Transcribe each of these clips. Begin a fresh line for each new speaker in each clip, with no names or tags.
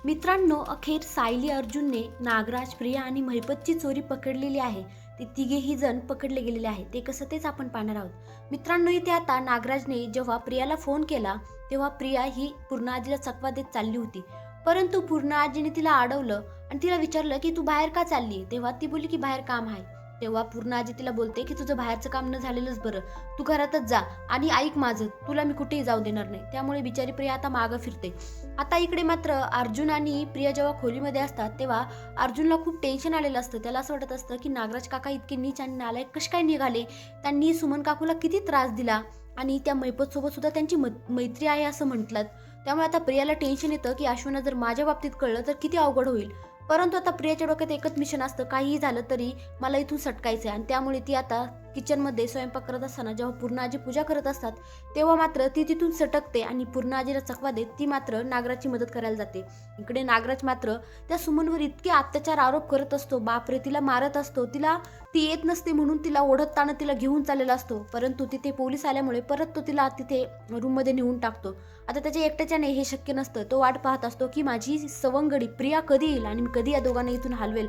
मित्रांनो, अखेर सायली अर्जुनने नागराज, प्रिया आणि महिपतची चोरी पकडलेली आहे. ते तिघेही जण पकडले गेलेले आहेत. ते कसं तेच आपण पाहणार आहोत. मित्रांनो, इथे आता नागराजने जेव्हा प्रियाला फोन केला तेव्हा प्रिया ही पूर्णाजीला चकवा देत चालली होती. परंतु पूर्णाजीने तिला अडवलं आणि तिला विचारलं की तू बाहेर का चालली. तेव्हा ती बोलली की बाहेर काम आहे. तेव्हा पूर्णाजी तिला बोलते की तुझं बाहेरचं काम न झालेलंच बरं, तू घरातच जा आणि ऐक माझं, तुला मी कुठेही जाऊ देणार नाही. त्यामुळे बिचारी प्रिया आता मागं फिरते. आता इकडे मात्र अर्जुन आणि प्रिया जेव्हा खोलीमध्ये असतात तेव्हा अर्जुनला खूप टेन्शन आलेलं असतं. त्याला असं वाटत असतं की नागराज काका इतके नीच आणि नालायक कसे काय निघाले. त्यांनी सुमन काकूला किती त्रास दिला आणि त्या महिपत सोबत सुद्धा त्यांची मैत्री आहे असं म्हटलं. त्यामुळे आता प्रियाला टेन्शन येतं की अश्वना जर माझ्या बाबतीत कळलं तर किती अवघड होईल. परंतु आता प्रियाच्या डोक्यात एकच मिशन असतं, काहीही झालं तरी मला इथून सटकायचं आहे. आणि त्यामुळे ती आता किचनमध्ये स्वयंपाक करत असताना जेव्हा पूर्णाजी पूजा करत असतात तेव्हा मात्र ती तिथून सटकते आणि पूर्णाजीला चकवा देत ती मात्र नागराजची मदत करायला जाते. इकडे नागराज मात्र त्या सुमनवर इतके अत्याचार आरोप करत असतो, बापरे, तिला मारत असतो. तिला ती येत नसते म्हणून तिला ओढत ताणत तिला घेऊन चाललेला असतो. परंतु तिथे पोलीस आल्यामुळे परत तो तिला तिथे रूममध्ये नेऊन टाकतो. आता त्याच्या एकट्याच्याने हे शक्य नसतं. तो वाट पाहत असतो की माझी सवंगडी प्रिया कधी येईल आणि मी कधी या दोघांना इथून हलवेल.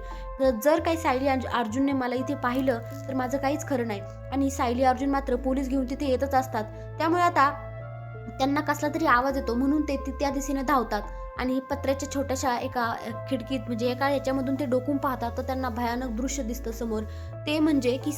जर काही सायली अर्जुनने मला इथे पाहिलं तर माझं काहीच खरं नाही. आणि सायली अर्जुन मात्र पोलीस घेऊन तिथे येतच असतात. त्यामुळे आता त्यांना कसला तरी आवाज येतो म्हणून ते त्या दिशेने धावतात आणि पत्र्याच्या छोट्याशा एका खिडकीत म्हणजे एका याच्यामधून ते डोकून पाहतात तर त्यांना भयानक दृश्य दिसतं समोर. ते म्हणजे की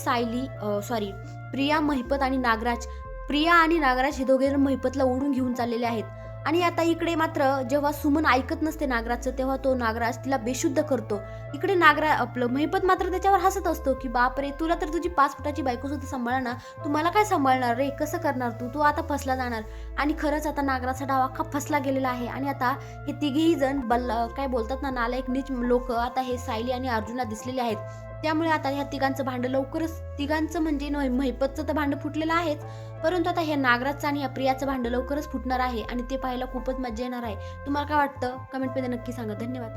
प्रिया, महिपत आणि नागराज. प्रिया आणि नागराज हे दोघे महिपतला ओढून घेऊन चाललेले आहेत. आणि आता इकडे मात्र जेव्हा सुमन ऐकत नसते नागराजचं तेव्हा तो नागराज तिला बेशुद्ध करतो. इकडे महिपत मात्र त्याच्यावर हसत असतो की बापरे, तुला तर तुझी 5 फुटाची बायको सुद्धा सांभाळा ना, तू मला काय सांभाळणार रे, कसं करणार तू आता फसला जाणार. आणि खरंच आता नागराजचा डाव अख्खा फसला गेलेला आहे. आणि आता हे तिघेही जण काय बोलतात ना, नालायक नीच लोक आता हे सायली आणि अर्जुनला दिसलेले आहेत. त्यामुळे आता ह्या तिघांचं भांडं लवकरच, तिघांचं म्हणजे महिपतचं तर भांडं फुटलेलं आहेच, परंतु आता हे नागराजचं आणि या प्रियाचं भांडं लवकरच फुटणार आहे आणि ते पाहायला खूपच मजा येणार आहे. तुम्हाला काय वाटतं कमेंटमध्ये नक्की सांगा. धन्यवाद.